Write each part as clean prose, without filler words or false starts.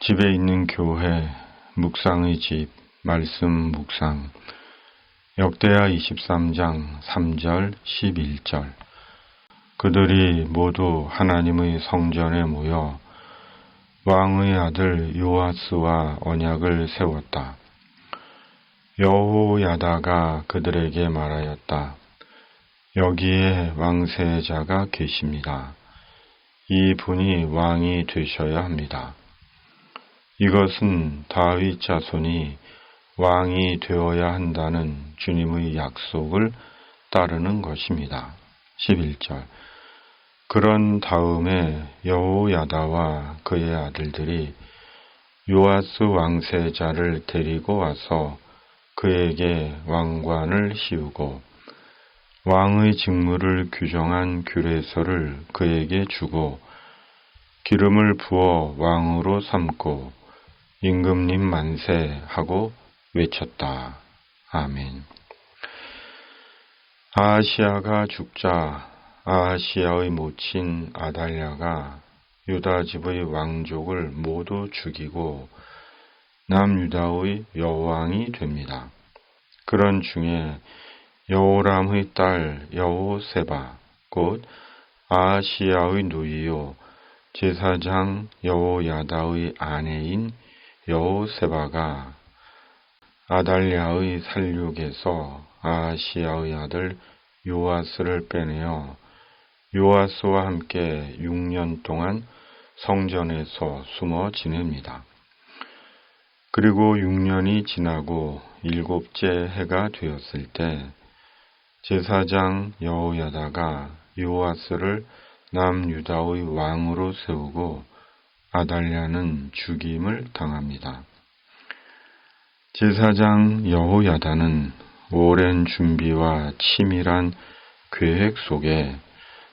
집에 있는 교회, 묵상의 집, 말씀 묵상, 역대하 23장 3절 11절. 그들이 모두 하나님의 성전에 모여 왕의 아들 요아스와 언약을 세웠다. 여호야다가 그들에게 말하였다. 여기에 왕세자가 계십니다. 이 분이 왕이 되셔야 합니다. 이것은 다윗 자손이 왕이 되어야 한다는 주님의 약속을 따르는 것입니다. 11절. 그런 다음에 여호야다와 그의 아들들이 요아스 왕세자를 데리고 와서 그에게 왕관을 씌우고 왕의 직무를 규정한 규례서를 그에게 주고 기름을 부어 왕으로 삼고 임금님 만세 하고 외쳤다. 아멘. 아하시야가 죽자 아하시야의 모친 아달랴가 유다 집의 왕족을 모두 죽이고 남유다의 여왕이 됩니다. 그런 중에 여호람의 딸 여호세바 곧 아하시야의 누이요 제사장 여호야다의 아내인 여호세바가 아달랴의 살육에서 아하시야의 아들 요아스를 빼내어 요아스와 함께 6년 동안 성전에서 숨어 지냅니다. 그리고 6년이 지나고 7째 해가 되었을 때 제사장 여호야다가 요아스를 남유다의 왕으로 세우고 아달랴는 죽임을 당합니다. 제사장 여호야다는 오랜 준비와 치밀한 계획 속에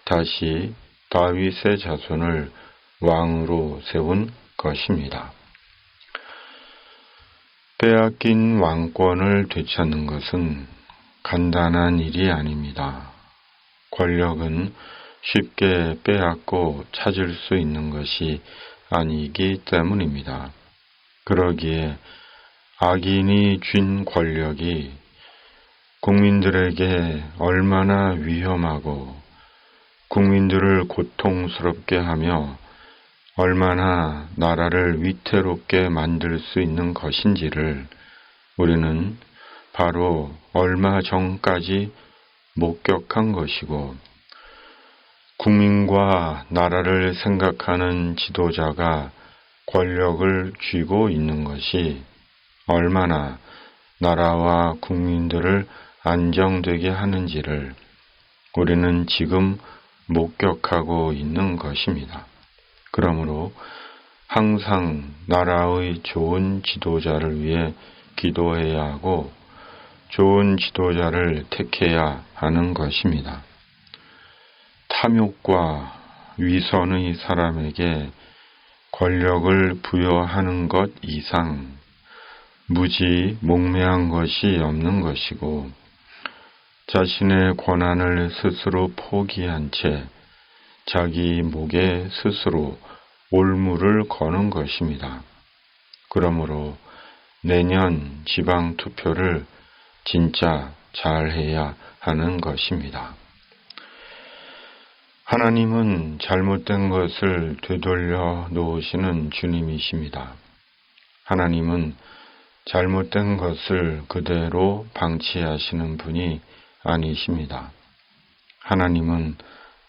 다시 다윗의 자손을 왕으로 세운 것입니다. 빼앗긴 왕권을 되찾는 것은 간단한 일이 아닙니다. 권력은 쉽게 빼앗고 찾을 수 있는 것이 아니기 때문입니다. 그러기에 악인이 쥔 권력이 국민들에게 얼마나 위험하고 국민들을 고통스럽게 하며 얼마나 나라를 위태롭게 만들 수 있는 것인지를 우리는 바로 얼마 전까지 목격한 것이고 국민과 나라를 생각하는 지도자가 권력을 쥐고 있는 것이 얼마나 나라와 국민들을 안정되게 하는지를 우리는 지금 목격하고 있는 것입니다. 그러므로 항상 나라의 좋은 지도자를 위해 기도해야 하고 좋은 지도자를 택해야 하는 것입니다. 탐욕과 위선의 사람에게 권력을 부여하는 것 이상 무지 몽매한 것이 없는 것이고 자신의 권한을 스스로 포기한 채 자기 목에 스스로 올무를 거는 것입니다. 그러므로 내년 지방투표를 진짜 잘해야 하는 것입니다. 하나님은 잘못된 것을 되돌려 놓으시는 주님이십니다. 하나님은 잘못된 것을 그대로 방치하시는 분이 아니십니다. 하나님은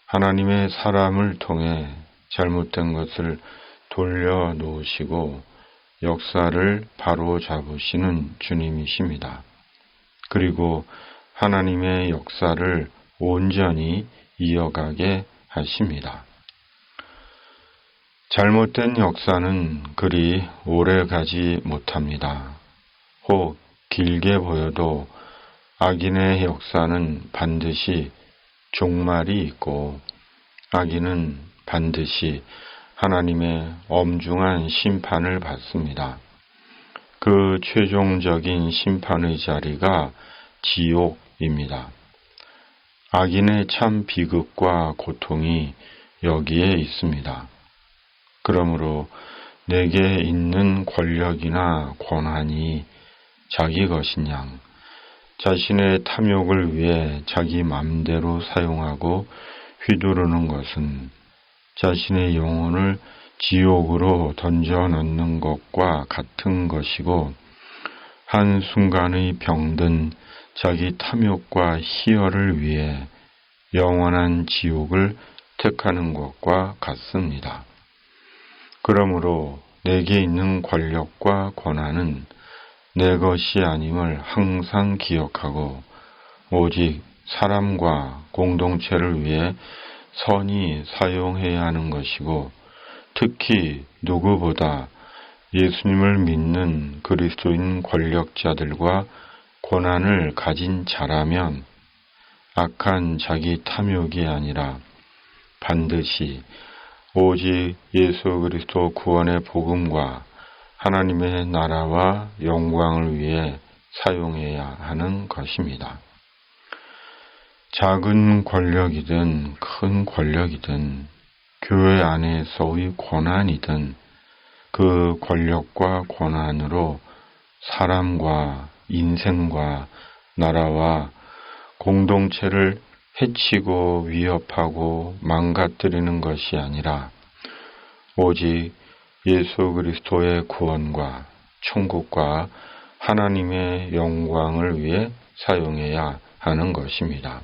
하나님의 사람을 통해 잘못된 것을 돌려 놓으시고 역사를 바로 잡으시는 주님이십니다. 그리고 하나님의 역사를 온전히 이어가게 하십니다. 잘못된 역사는 그리 오래 가지 못합니다. 혹 길게 보여도 악인의 역사는 반드시 종말이 있고 악인은 반드시 하나님의 엄중한 심판을 받습니다. 그 최종적인 심판의 자리가 지옥입니다. 악인의 참 비극과 고통이 여기에 있습니다. 그러므로 내게 있는 권력이나 권한이 자기 것인 양 자신의 탐욕을 위해 자기 맘대로 사용하고 휘두르는 것은 자신의 영혼을 지옥으로 던져 넣는 것과 같은 것이고 한순간의 병든 자기 탐욕과 희열을 위해 영원한 지옥을 택하는 것과 같습니다. 그러므로 내게 있는 권력과 권한은 내 것이 아님을 항상 기억하고 오직 사람과 공동체를 위해 선히 사용해야 하는 것이고 특히 누구보다 예수님을 믿는 그리스도인 권력자들과 권한을 가진 자라면 악한 자기 탐욕이 아니라 반드시 오직 예수 그리스도 구원의 복음과 하나님의 나라와 영광을 위해 사용해야 하는 것입니다. 작은 권력이든 큰 권력이든 교회 안에서의 권한이든 그 권력과 권한으로 사람과 인생과 나라와 공동체를 해치고 위협하고 망가뜨리는 것이 아니라 오직 예수 그리스도의 구원과 천국과 하나님의 영광을 위해 사용해야 하는 것입니다.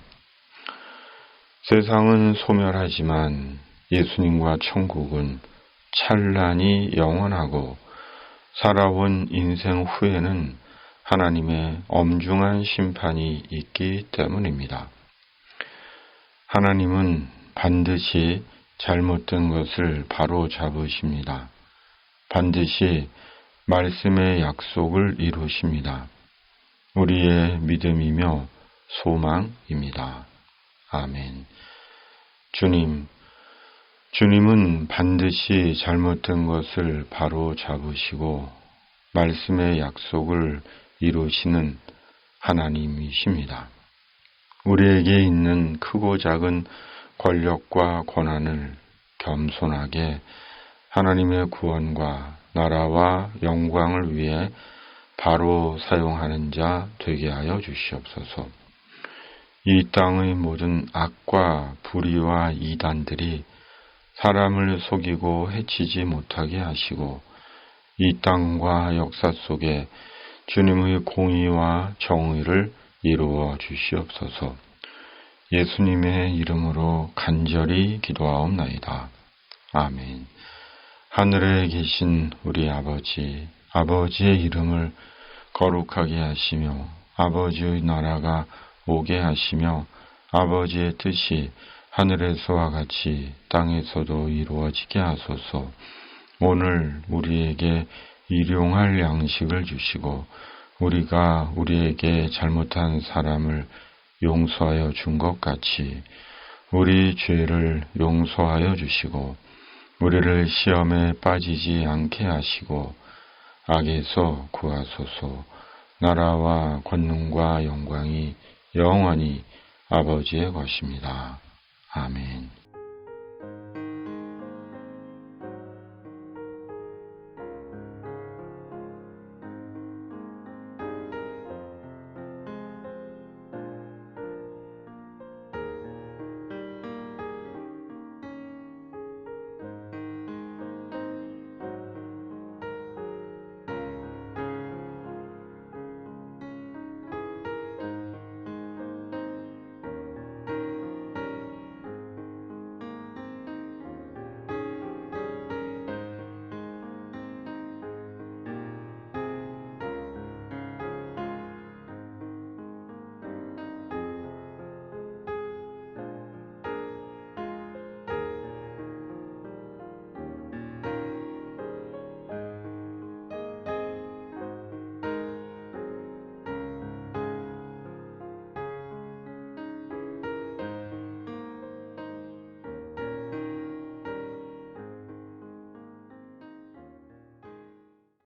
세상은 소멸하지만 예수님과 천국은 찬란히 영원하고 살아온 인생 후에는 하나님의 엄중한 심판이 있기 때문입니다. 하나님은 반드시 잘못된 것을 바로 잡으십니다. 반드시 말씀의 약속을 이루십니다. 우리의 믿음이며 소망입니다. 아멘. 주님은 반드시 잘못된 것을 바로 잡으시고 말씀의 약속을 이루시는 하나님이십니다. 우리에게 있는 크고 작은 권력과 권한을 겸손하게 하나님의 구원과 나라와 영광을 위해 바로 사용하는 자 되게 하여 주시옵소서. 이 땅의 모든 악과 불의와 이단들이 사람을 속이고 해치지 못하게 하시고 이 땅과 역사 속에 주님의 공의와 정의를 이루어 주시옵소서. 예수님의 이름으로 간절히 기도하옵나이다. 아멘. 하늘에 계신 우리 아버지, 아버지의 이름을 거룩하게 하시며 아버지의 나라가 오게 하시며 아버지의 뜻이 하늘에서와 같이 땅에서도 이루어지게 하소서. 오늘 우리에게 일용할 양식을 주시고 우리가 우리에게 잘못한 사람을 용서하여 준 것 같이 우리 죄를 용서하여 주시고 우리를 시험에 빠지지 않게 하시고 악에서 구하소서. 나라와 권능과 영광이 영원히 아버지의 것입니다. 아멘.